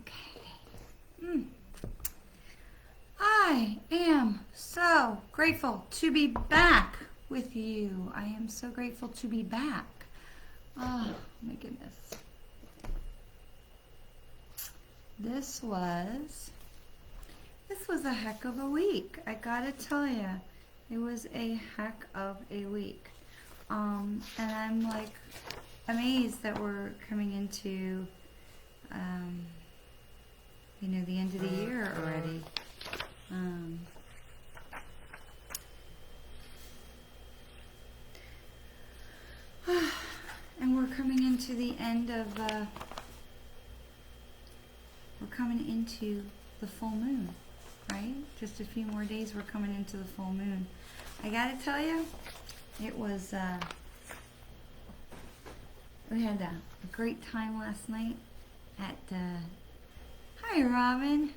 Okay. I am so grateful to be back with you. I am so grateful to be back. Oh my goodness. This was a heck of a week. I gotta tell you, it was a heck of a week. And I'm like amazed that we're coming into, the end of the year already. And we're coming into the end of, we're coming into the full moon, right? Just a few more days, we're coming into the full moon. I gotta tell you, it was, we had a great time last night at, hi Robin.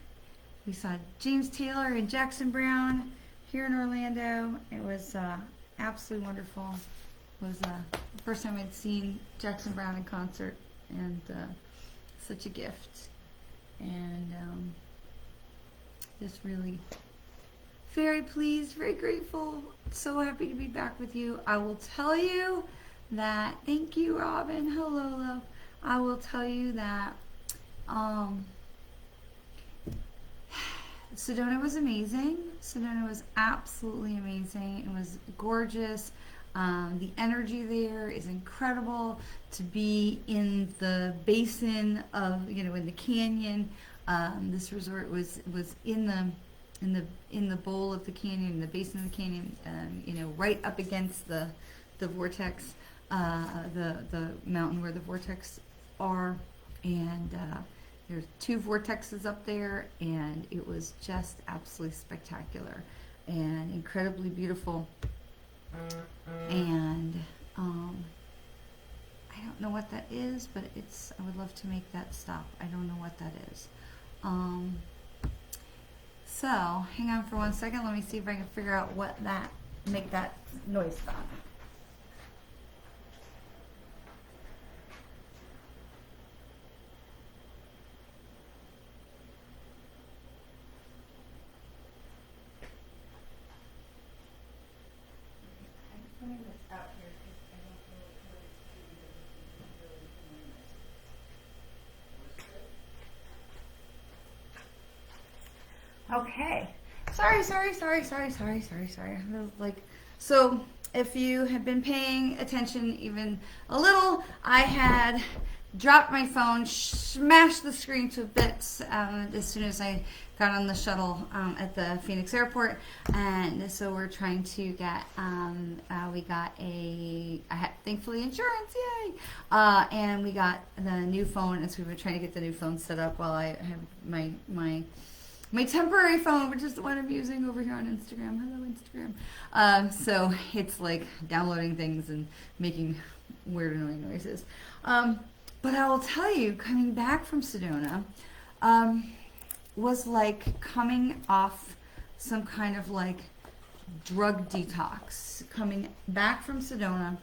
We saw James Taylor and Jackson Brown here in Orlando. It was absolutely wonderful. It was the first time I'd seen Jackson Brown in concert, and such a gift. And just really very pleased, very grateful, so happy to be back with you. I will tell you that, thank you Robin, hello love. I will tell you that Sedona was amazing. Sedona was absolutely amazing. It was gorgeous. The energy there is incredible. To be in the basin of, in the canyon. This resort was in the bowl of the canyon, in the basin of the canyon. Right up against the vortex, the mountain where the vortex are, and there's 2 vortexes up there, and it was just absolutely spectacular and incredibly beautiful. And I don't know what that is, but I would love to make that stop. I don't know what that is. So hang on for 1 second. Let me see if I can figure out make that noise stop. Okay. Sorry. So if you have been paying attention even a little, I had dropped my phone, smashed the screen to bits as soon as I got on the shuttle at the Phoenix airport. And so we're trying to get, I had thankfully insurance, yay! And we got the new phone, and so we were trying to get the new phone set up while I have my temporary phone, which is the one I'm using over here on Instagram. Hello, Instagram. So it's like downloading things and making weird, annoying noises. But I will tell you, coming back from Sedona was like coming off some kind of like drug detox. Coming back from Sedona,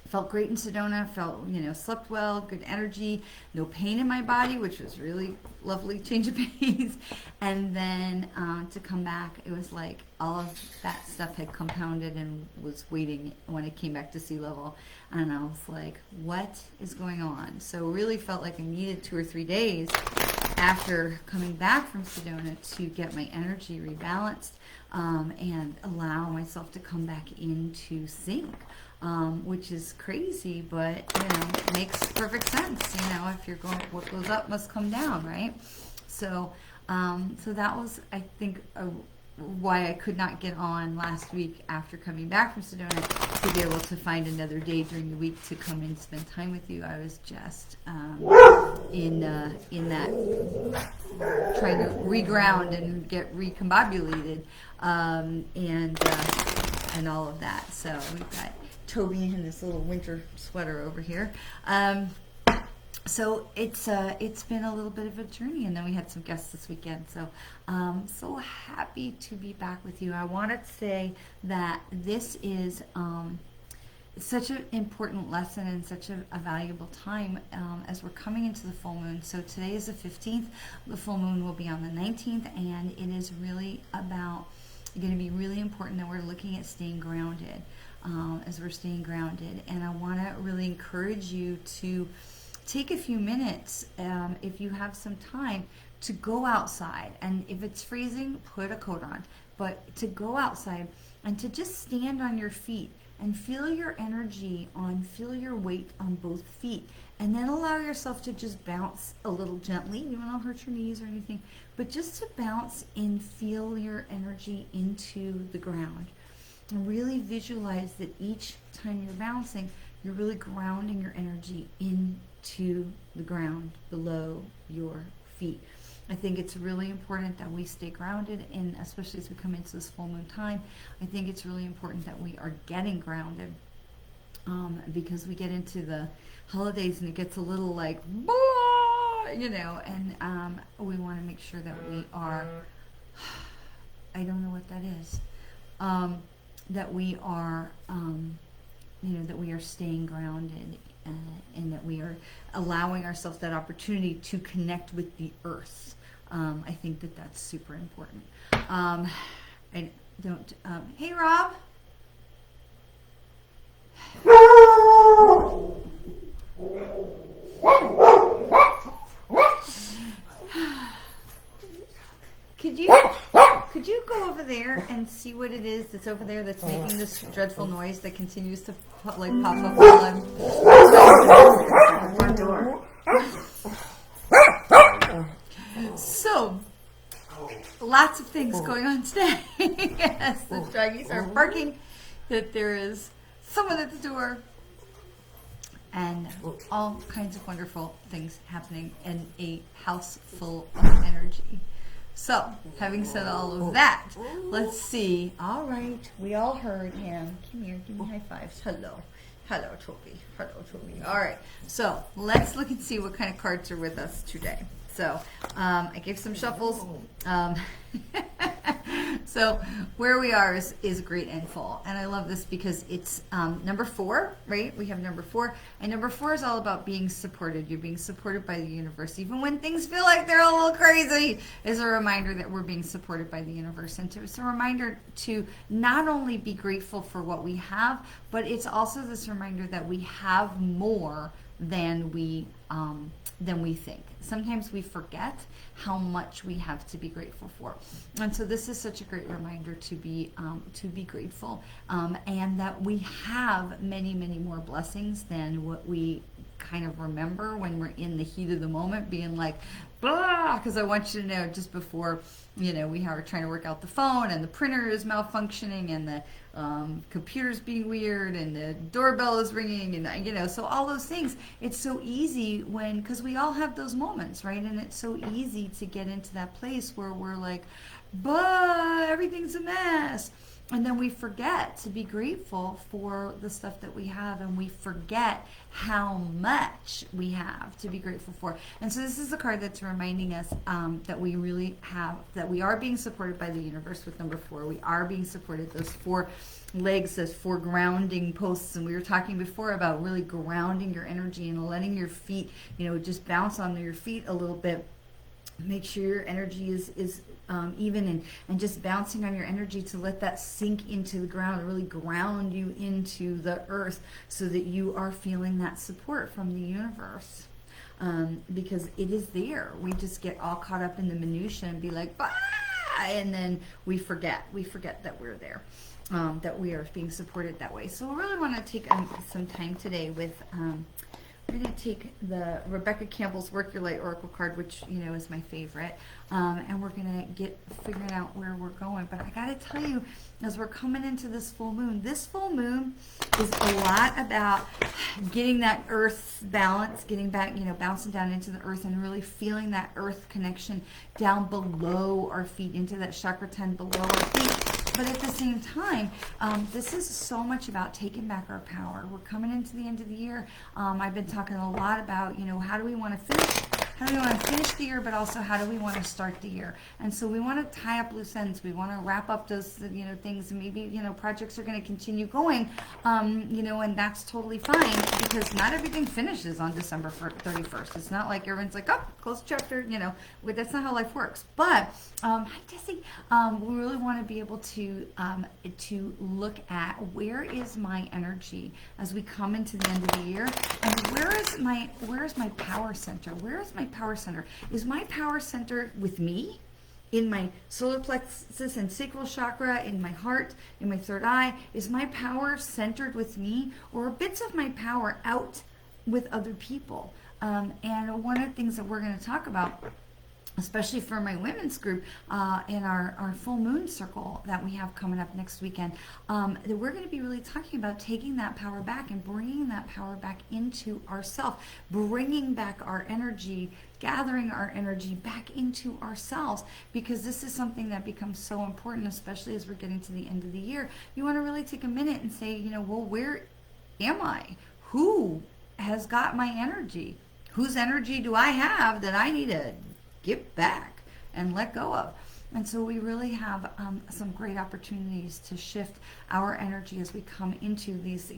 felt great in Sedona, slept well, good energy, no pain in my body, which was really lovely, change of pace. And then to come back, it was like all of that stuff had compounded and was waiting when I came back to sea level. And I was like, what is going on? So really felt like I needed 2 or 3 days after coming back from Sedona to get my energy rebalanced and allow myself to come back into sync. Which is crazy, but makes perfect sense. If you're going, what goes up must come down, right? So that was, I think, why I could not get on last week after coming back from Sedona, to be able to find another day during the week to come and spend time with you. I was just in that trying to reground and get recombobulated, and all of that. So we've got Toby in this little winter sweater over here. So it's been a little bit of a journey, and then we had some guests this weekend. So so happy to be back with you. I want to say that this is such an important lesson and such a valuable time as we're coming into the full moon. So today is the 15th. The full moon will be on the 19th, and it is really going to be really important that we're looking at staying grounded as we're staying grounded. And I want to really encourage you to take a few minutes, if you have some time, to go outside. And if it's freezing, put a coat on. But to go outside and to just stand on your feet and feel your energy feel your weight on both feet. And then allow yourself to just bounce a little gently. You don't hurt your knees or anything, but just to bounce and feel your energy into the ground. And really visualize that each time you're bouncing, you're really grounding your energy into the ground below your feet. I think it's really important that we stay grounded, and especially as we come into this full moon time, I think it's really important that we are getting grounded, because we get into the holidays and it gets a little like, and we want to make sure that we are, I don't know what that is, that we are, that we are staying grounded, and that we are allowing ourselves that opportunity to connect with the earth. I think that that's super important. I don't, hey Rob. Could you go over there and see what it is that's over there that's making this dreadful noise that continues to pop up on one door? So, lots of things going on today. Yes, the doggies are barking, that there is someone at the door, and all kinds of wonderful things happening in a house full of energy. So, having said all of that, let's see. All right, we all heard him. Come here, give me high fives. Hello. Hello, Toby. Hello, Toby. All right, so let's look and see what kind of cards are with us today. So, I gave some shuffles. So where we are is great and full. And I love this because it's number 4, right? We have number 4. And number 4 is all about being supported. You're being supported by the universe. Even when things feel like they're a little crazy, is a reminder that we're being supported by the universe. And it's a reminder to not only be grateful for what we have, but it's also this reminder that we have more than we think. Sometimes we forget how much we have to be grateful for, and so this is such a great reminder to be grateful, and that we have many more blessings than what we kind of remember when we're in the heat of the moment, being like, blah, because I want you to know just before, we are trying to work out the phone and the printer is malfunctioning and the computer's being weird and the doorbell is ringing and, so all those things, it's so easy because we all have those moments, right? And it's so easy to get into that place where we're like, everything's a mess. And then we forget to be grateful for the stuff that we have, and we forget how much we have to be grateful for. And so this is a card that's reminding us that we really have, that we are being supported by the universe with number 4. We are being supported, those 4 legs, those 4 grounding posts. And we were talking before about really grounding your energy and letting your feet, just bounce on your feet a little bit. Make sure your energy is even, and just bouncing on your energy to let that sink into the ground, really ground you into the earth so that you are feeling that support from the universe, because it is there. We just get all caught up in the minutia and be like, and then we forget that we're there, that we are being supported that way. So I really want to take some time today with we're going to take the Rebecca Campbell's Work Your Light Oracle card, which, is my favorite, and we're going to get figuring out where we're going. But I got to tell you, as we're coming into this full moon is a lot about getting that earth balance, getting back, bouncing down into the earth and really feeling that earth connection down below our feet, into that chakra 10 below our feet. But at the same time, this is so much about taking back our power. We're coming into the end of the year. I've been talking a lot about, how do we want to finish How do we want to finish the year, but also how do we want to start the year? And so we want to tie up loose ends. We want to wrap up those, things, and maybe, projects are going to continue going, and that's totally fine, because not everything finishes on December 31st. It's not like everyone's like, oh, close chapter, that's not how life works. But, hi, Tessie, we really want to be able to look at where is my energy as we come into the end of the year, and where is my power center? Where is my power center? Is my power center with me, in my solar plexus and sacral chakra, in my heart, in my third eye? Is my power centered with me, or are bits of my power out with other people? And one of the things that we're going to talk about, especially for my women's group, in our full moon circle that we have coming up next weekend, that we're going to be really talking about taking that power back and bringing that power back into ourself, bringing back our energy, gathering our energy back into ourselves, because this is something that becomes so important, especially as we're getting to the end of the year. You want to really take a minute and say, well, where am I? Who has got my energy? Whose energy do I have that I need to give back and let go of? And so we really have some great opportunities to shift our energy as we come into these,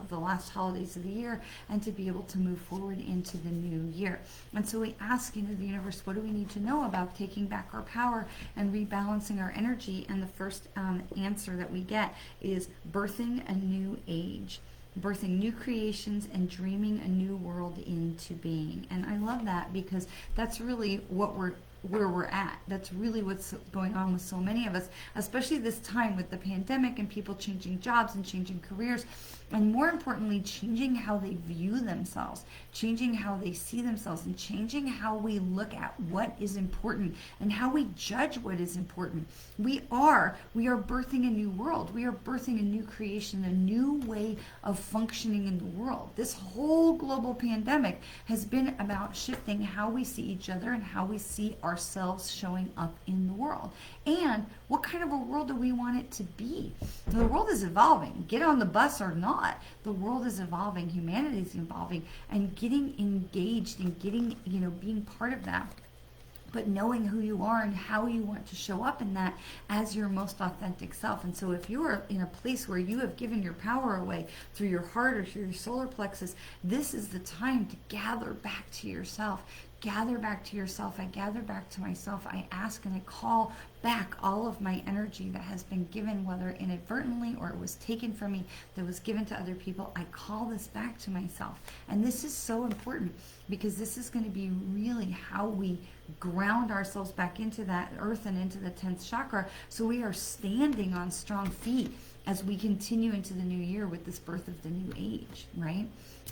the last holidays of the year, and to be able to move forward into the new year. And so we ask, the universe, what do we need to know about taking back our power and rebalancing our energy? And the first answer that we get is birthing a new age. Birthing new creations and dreaming a new world into being. And I love that, because that's really where we're at. That's really what's going on with so many of us, especially this time with the pandemic and people changing jobs and changing careers, and more importantly, changing how they view themselves, changing how they see themselves, and changing how we look at what is important and how we judge what is important. We are birthing a new world. We are birthing a new creation, a new way of functioning in the world. This whole global pandemic has been about shifting how we see each other and how we see ourselves showing up in the world. And what kind of a world do we want it to be? The world is evolving. Get on the bus or not, the world is evolving. Humanity is evolving, and getting engaged and getting, being part of that. But knowing who you are and how you want to show up in that as your most authentic self. And so if you are in a place where you have given your power away through your heart or through your solar plexus, this is the time to gather back to yourself. Gather back to yourself. I gather back to myself. I ask and I call back all of my energy that has been given, whether inadvertently or it was taken from me, that was given to other people. I call this back to myself. And this is so important, because this is going to be really how we ground ourselves back into that earth and into the 10th chakra, so we are standing on strong feet as we continue into the new year with this birth of the new age, right?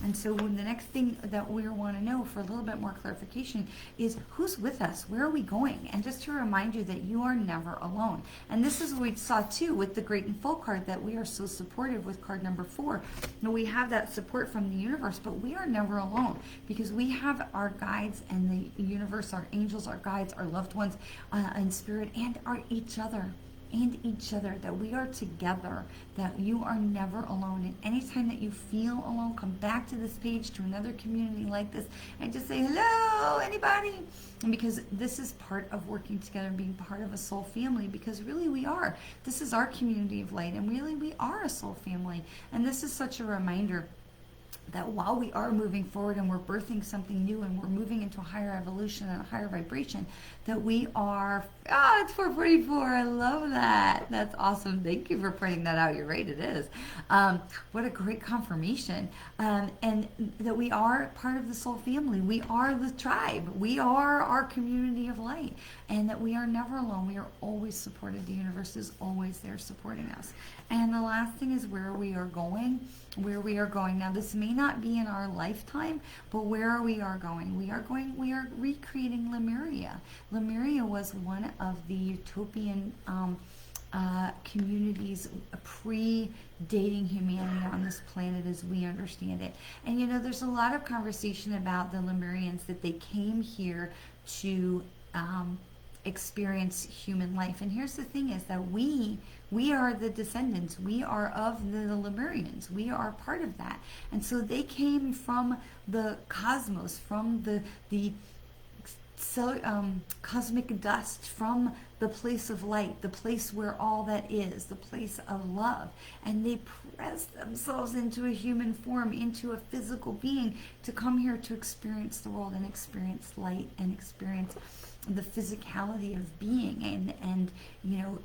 And so the next thing that we want to know for a little bit more clarification is, who's with us? Where are we going? And just to remind you that you are never alone. And this is what we saw too with the Great and Full card, that we are so supportive with card number 4. And we have that support from the universe, but we are never alone, because we have our guides and the universe, our angels, our guides, our loved ones in spirit, and each other. That we are together, that you are never alone. And anytime that you feel alone, come back to this page, to another community like this, and just say, hello, anybody? And because this is part of working together and being part of a soul family, because really we are. This is our community of light, and really we are a soul family. And this is such a reminder that while we are moving forward and we're birthing something new and we're moving into a higher evolution and a higher vibration, that we are, it's 4:44. I love that. That's awesome. Thank you for pointing that out. You're right, it is. What a great confirmation. And that we are part of the soul family. We are the tribe. We are our community of light. And that we are never alone. We are always supported. The universe is always there supporting us. And the last thing is where we are going. Now, this may not be in our lifetime, but where we are going. We are recreating Lemuria. Lemuria was one of the utopian communities pre-dating humanity on this planet as we understand it. And there's a lot of conversation about the Lemurians, that they came here to experience human life. And here's the thing, is that we are the descendants. We are of the Lemurians. We are part of that. And so they came from the cosmos, from the cosmic dust from the place of light, the place where all that is, the place of love. And they press themselves into a human form, into a physical being, to come here to experience the world and experience light and experience the physicality of being and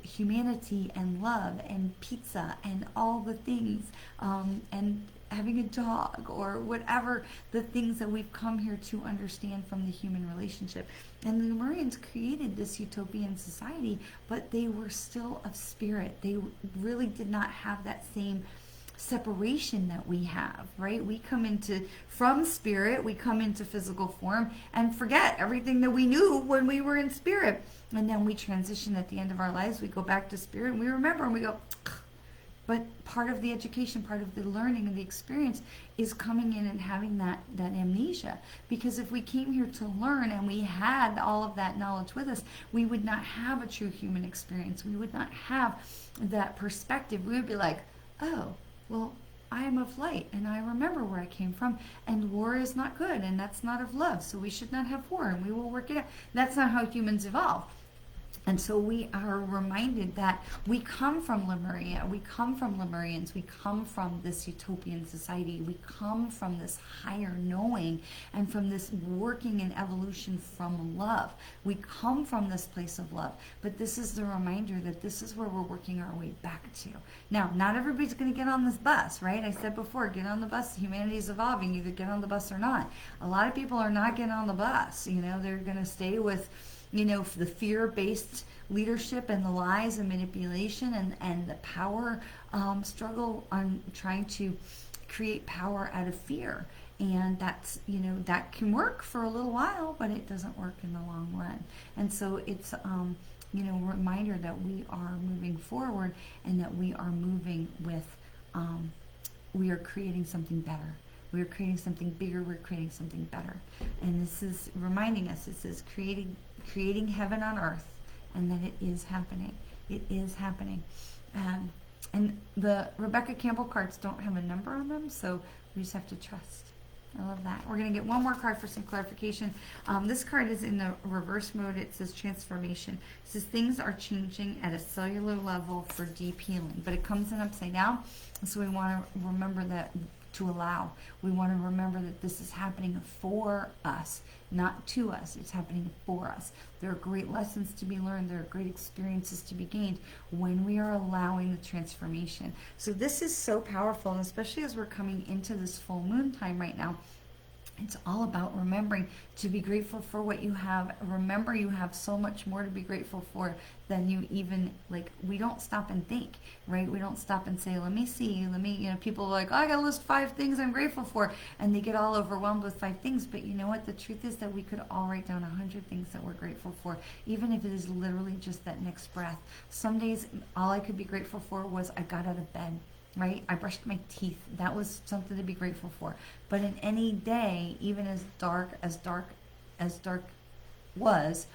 humanity and love and pizza and all the things, and having a dog, or whatever the things that we've come here to understand from the human relationship. And the Lemurians created this utopian society, but they were still of spirit. They really did not have that same separation that we have, right? We come from spirit, we come into physical form and forget everything that we knew when we were in spirit. And then we transition at the end of our lives, we go back to spirit and we remember and we go, but part of the education, part of the learning and the experience is coming in and having that amnesia. Because if we came here to learn and we had all of that knowledge with us, we would not have a true human experience. We would not have that perspective. We would be like, oh, well, I am of light and I remember where I came from, and war is not good and that's not of love, so we should not have war and we will work it out. That's not how humans evolve. And so we are reminded that we come from Lemuria, we come from Lemurians, we come from this utopian society, we come from this higher knowing and from this working and evolution from love. We come from this place of love. But this is the reminder that this is where we're working our way back to. Now, not everybody's going to get on this bus, right? I said before, get on the bus. Humanity is evolving. Either get on the bus or not. A lot of people are not getting on the bus. They're going to stay with the fear-based leadership and the lies and manipulation and the power struggle on trying to create power out of fear. And that's, that can work for a little while, but it doesn't work in the long run. And so it's, a reminder that we are moving forward and that we are moving with, we are creating something better. We're creating something bigger. We're creating something better. And this is reminding us, it says creating heaven on earth, and that it is happening. It is happening. And the Rebecca Campbell cards don't have a number on them, so we just have to trust. I love that. We're going to get one more card for some clarification. This card is in the reverse mode. It says transformation. It says things are changing at a cellular level for deep healing, but it comes in upside down. So we want to remember that, to allow. We want to remember that this is happening for us, not to us. It's happening for us. There are great lessons to be learned. There are great experiences to be gained when we are allowing the transformation. So this is so powerful, and especially as we're coming into this full moon time right now, it's all about remembering to be grateful for what you have. Remember, you have so much more to be grateful for than you even, we don't stop and think, right? We don't stop and say, let me see, people are like, oh, I got to list 5 things I'm grateful for. And they get all overwhelmed with 5 things. But you know what? The truth is that we could all write down 100 things that we're grateful for, even if it is literally just that next breath. Some days, all I could be grateful for was I got out of bed. Right? I brushed my teeth. That was something to be grateful for. But in any day, even as dark was,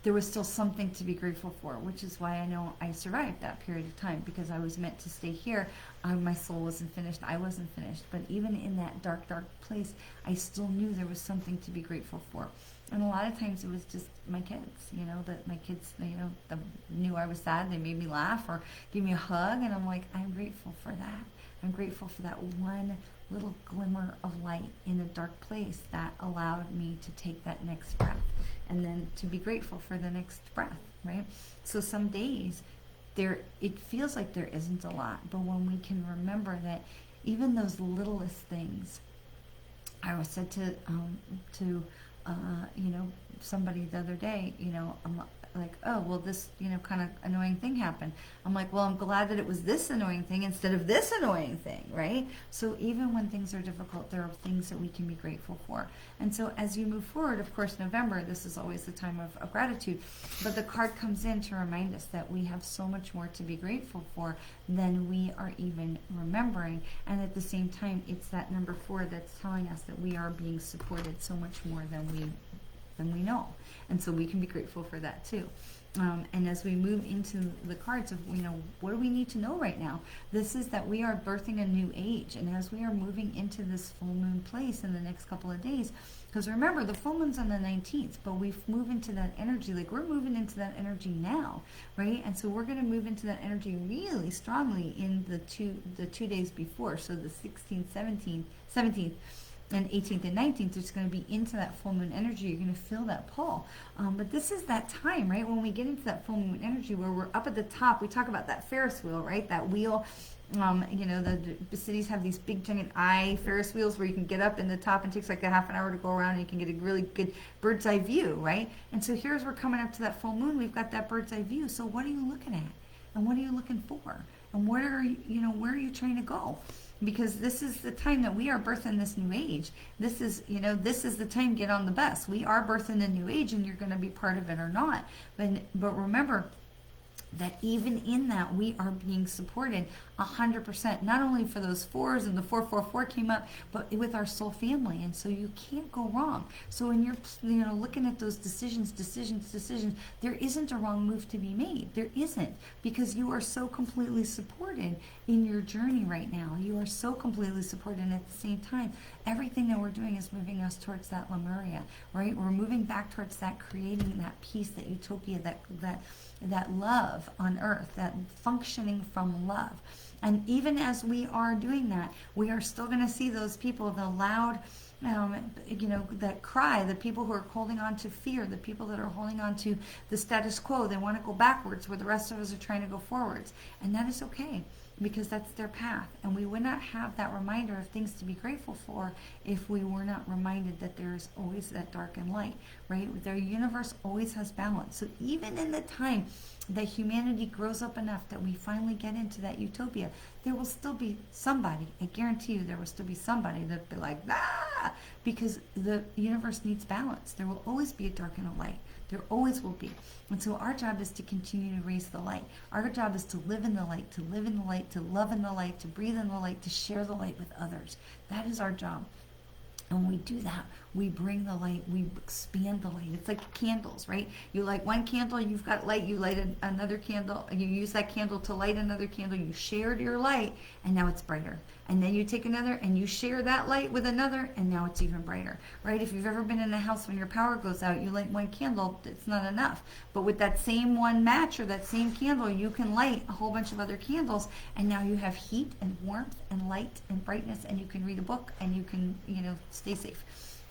there was still something to be grateful for, which is why I know I survived that period of time, because I was meant to stay here. My soul wasn't finished. I wasn't finished. But even in that dark place, I still knew there was something to be grateful for. And a lot of times it was just my kids, that my kids, knew I was sad. They made me laugh or give me a hug. And I'm like, I'm grateful for that. I'm grateful for that one little glimmer of light in a dark place that allowed me to take that next breath and then to be grateful for the next breath, right? So some days it feels like there isn't a lot, but when we can remember that even those littlest things, I was said to somebody the other day, I'm like, oh, well, this, kind of annoying thing happened. I'm like, well, I'm glad that it was this annoying thing instead of this annoying thing, right? So even when things are difficult, there are things that we can be grateful for. And so as you move forward, of course, November, this is always the time of gratitude, but the card comes in to remind us that we have so much more to be grateful for than we are even remembering. And at the same time, it's that number 4 that's telling us that we are being supported so much more than we then we know. And so we can be grateful for that too. And as we move into the cards of, what do we need to know right now? This is that we are birthing a new age. And as we are moving into this full moon place in the next couple of days, because remember, the full moon's on the 19th, but we move into that energy. Like, we're moving into that energy now, right? And so we're going to move into that energy really strongly in the two days before. So the 16th, 17th, and 18th and 19th, it's going to be into that full moon energy. You're going to feel that pull. But this is that time, right? When we get into that full moon energy where we're up at the top, we talk about that Ferris wheel, right? That wheel, the cities have these big giant eye Ferris wheels where you can get up in the top and it takes like a half an hour to go around and you can get a really good bird's eye view, right? And so here's we're coming up to that full moon. We've got that bird's eye view. So what are you looking at? And what are you looking for? And where are you trying to go? Because this is the time that we are birthing this new age. This is the time to get on the bus. We are birthing a new age, and you're going to be part of it or not. But remember that even in that, we are being supported 100%, not only for those fours, and the 444 came up, but with our soul family. And so you can't go wrong. So when you're looking at those decisions, there isn't a wrong move to be made. There isn't, because you are so completely supported in your journey right now. You are so completely supported, and at the same time, everything that we're doing is moving us towards that Lemuria, right? We're moving back towards that, creating that peace, that utopia, that love on earth, that functioning from love. And even as we are doing that, we are still going to see those people, the loud, that cry, the people who are holding on to fear, the people that are holding on to the status quo. They want to go backwards where the rest of us are trying to go forwards. And that is okay, because that's their path. And we would not have that reminder of things to be grateful for if we were not reminded that there's always that dark and light, right? Their universe always has balance. So even in the time that humanity grows up enough that we finally get into that utopia, there will still be somebody, I guarantee you there will still be somebody that'll be like, because the universe needs balance. There will always be a dark and a light. There always will be. And so our job is to continue to raise the light. Our job is to live in the light, to live in the light, to love in the light, to breathe in the light, to share the light with others. That is our job. And when we do that, we bring the light, we expand the light. It's like candles, right? You light one candle, you've got light, you light another candle, and you use that candle to light another candle, you shared your light, and now it's brighter. And then you take another, and you share that light with another, and now it's even brighter, right? If you've ever been in a house when your power goes out, you light one candle, it's not enough. But with that same one match or that same candle, you can light a whole bunch of other candles, and now you have heat and warmth and light and brightness, and you can read a book, and you can, stay safe.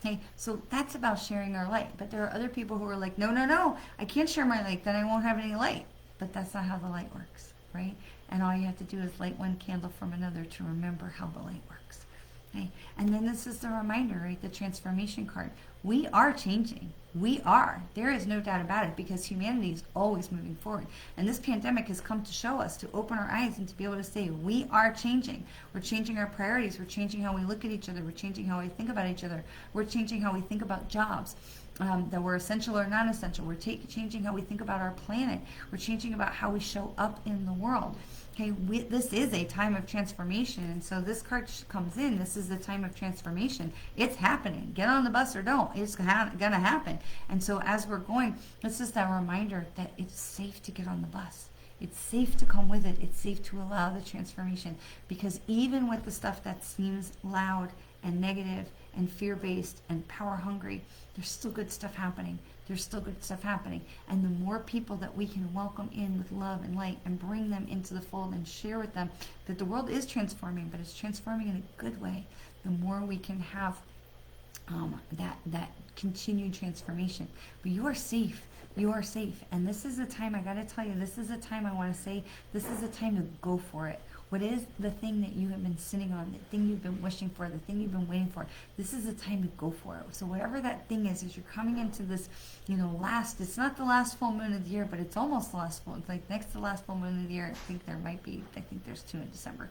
Okay, so that's about sharing our light. But there are other people who are like, no, I can't share my light, then I won't have any light. But that's not how the light works, right? And all you have to do is light one candle from another to remember how the light works. Okay, and then this is the reminder, right? The transformation card. We are changing. We are. There is no doubt about it, because humanity is always moving forward. And this pandemic has come to show us, to open our eyes and to be able to say, we are changing. We're changing our priorities. We're changing how we look at each other. We're changing how we think about each other. We're changing how we think about jobs, that we're essential or non-essential. We're changing how we think about our planet. We're changing about how we show up in the world. Okay, this is a time of transformation, and so this card comes in. This is the time of transformation. It's happening. Get on the bus or don't. It's gonna happen. And so as we're going, this is that reminder that it's safe to get on the bus. It's safe to come with it. It's safe to allow the transformation, because even with the stuff that seems loud and negative and fear-based and power-hungry, there's still good stuff happening. There's still good stuff happening. And the more people that we can welcome in with love and light and bring them into the fold and share with them that the world is transforming, but it's transforming in a good way, the more we can have that continued transformation. But you are safe. You are safe. And this is a time, I got to tell you, this is a time I want to say, this is a time to go for it. What is the thing that you have been sitting on, the thing you've been wishing for, the thing you've been waiting for? This is the time to go for it. So whatever that thing is, as you're coming into this, it's not the last full moon of the year, but it's almost the last full. It's like next to the last full moon of the year. I think there's 2 in December.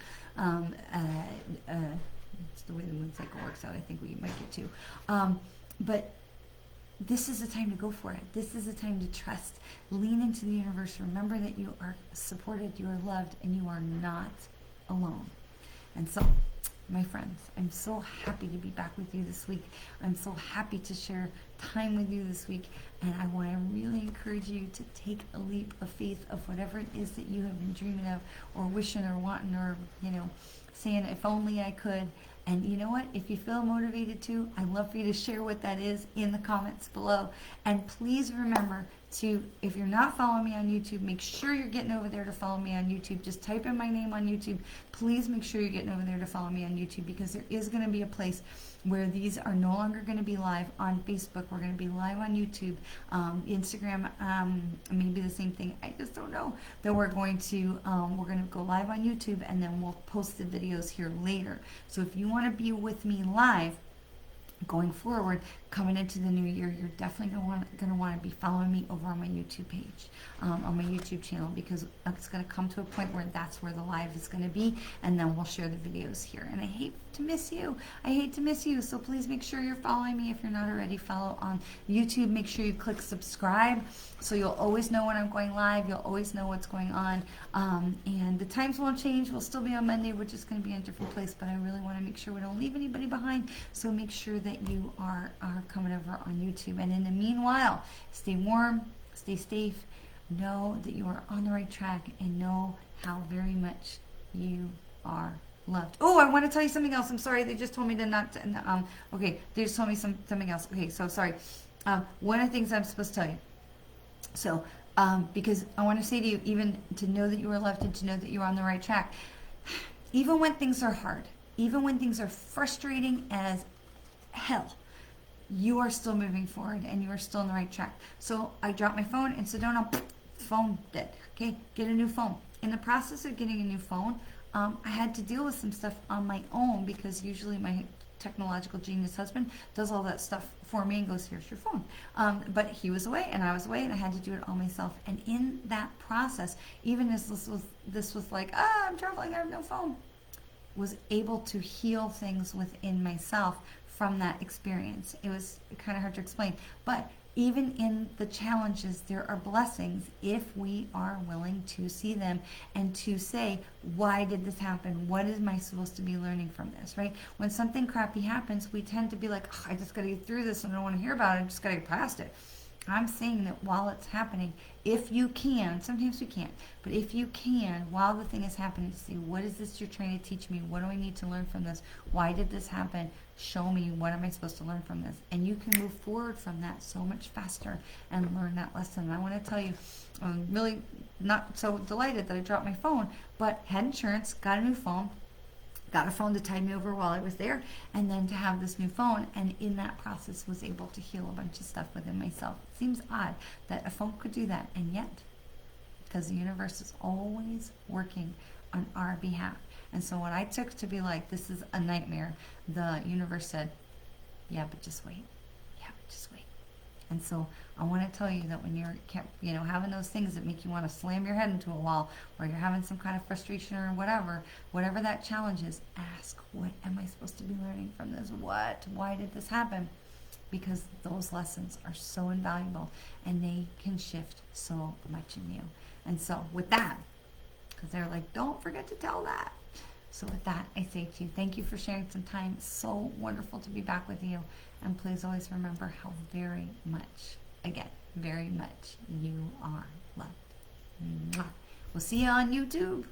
It's the way the moon cycle works out. I think we might get 2. But this is the time to go for it. This is the time to trust. Lean into the universe. Remember that you are supported, you are loved, and you are not alone. And so my friends, I'm so happy to be back with you this week. I'm so happy to share time with you this week. And I want to really encourage you to take a leap of faith of whatever it is that you have been dreaming of or wishing or wanting or, saying, if only I could. And you know what? If you feel motivated to, I'd love for you to share what that is in the comments below. And please remember to, if you're not following me on YouTube, make sure you're getting over there to follow me on YouTube. Just type in my name on YouTube. Please make sure you're getting over there to follow me on YouTube, because there is going to be a place where these are no longer going to be live on Facebook. We're going to be live on YouTube, Instagram, maybe the same thing. I just don't know. Then we're going to go live on YouTube, and then we'll post the videos here later. So if you want to be with me live going forward, coming into the new year, you're definitely going to want to be following me over on my YouTube page, on my YouTube channel, because it's going to come to a point where that's where the live is going to be, and then we'll share the videos here. And I hate to miss you. I hate to miss you. So please make sure you're following me. If you're not already, follow on YouTube. Make sure you click subscribe so you'll always know when I'm going live. You'll always know what's going on. And the times won't change. We'll still be on Monday. We're just going to be in a different place, but I really want to make sure we don't leave anybody behind. So make sure that you are coming over on YouTube. And in the meanwhile, stay warm, stay safe, know that you are on the right track, and know how very much you are loved. Oh, I want to tell you something else. I'm sorry. They just told me to not, okay, they just told me something else. Okay, so sorry. One of the things I'm supposed to tell you. So, because I want to say to you, even to know that you are loved and to know that you're on the right track, even when things are hard, even when things are frustrating as hell, you are still moving forward and you are still on the right track. So I dropped my phone in Sedona, phone dead. Okay, get a new phone. In the process of getting a new phone, I had to deal with some stuff on my own, because usually my technological genius husband does all that stuff for me and goes, here's your phone. But he was away and I was away, and I had to do it all myself. And in that process, even as this was like, I'm traveling, I have no phone, was able to heal things within myself from that experience. It was kind of hard to explain, but even in the challenges, there are blessings if we are willing to see them and to say, why did this happen? What am I supposed to be learning from this, right? When something crappy happens, we tend to be like, I just got to get through this and I don't want to hear about it. I just got to get past it. I'm saying that while it's happening, if you can, sometimes we can't, but if you can, while the thing is happening, say, what is this you're trying to teach me? What do I need to learn from this? Why did this happen? Show me, what am I supposed to learn from this? And you can move forward from that so much faster and learn that lesson. And I want to tell you, I'm really not so delighted that I dropped my phone, but had insurance, got a new phone, got a phone to tide me over while I was there, and then to have this new phone, and in that process was able to heal a bunch of stuff within myself. It seems odd that a phone could do that, and yet, because the universe is always working on our behalf. And so when I took to be like, this is a nightmare, the universe said, yeah, but just wait. Yeah, but just wait. And so I want to tell you that when you're, having those things that make you want to slam your head into a wall, or you're having some kind of frustration or whatever that challenge is, ask, what am I supposed to be learning from this? Why did this happen? Because those lessons are so invaluable, and they can shift so much in you. And so with that, because they're like, don't forget to tell that. So with that, I say to you, thank you for sharing some time. So wonderful to be back with you. And please always remember how very much, again, very much you are loved. Mwah. We'll see you on YouTube.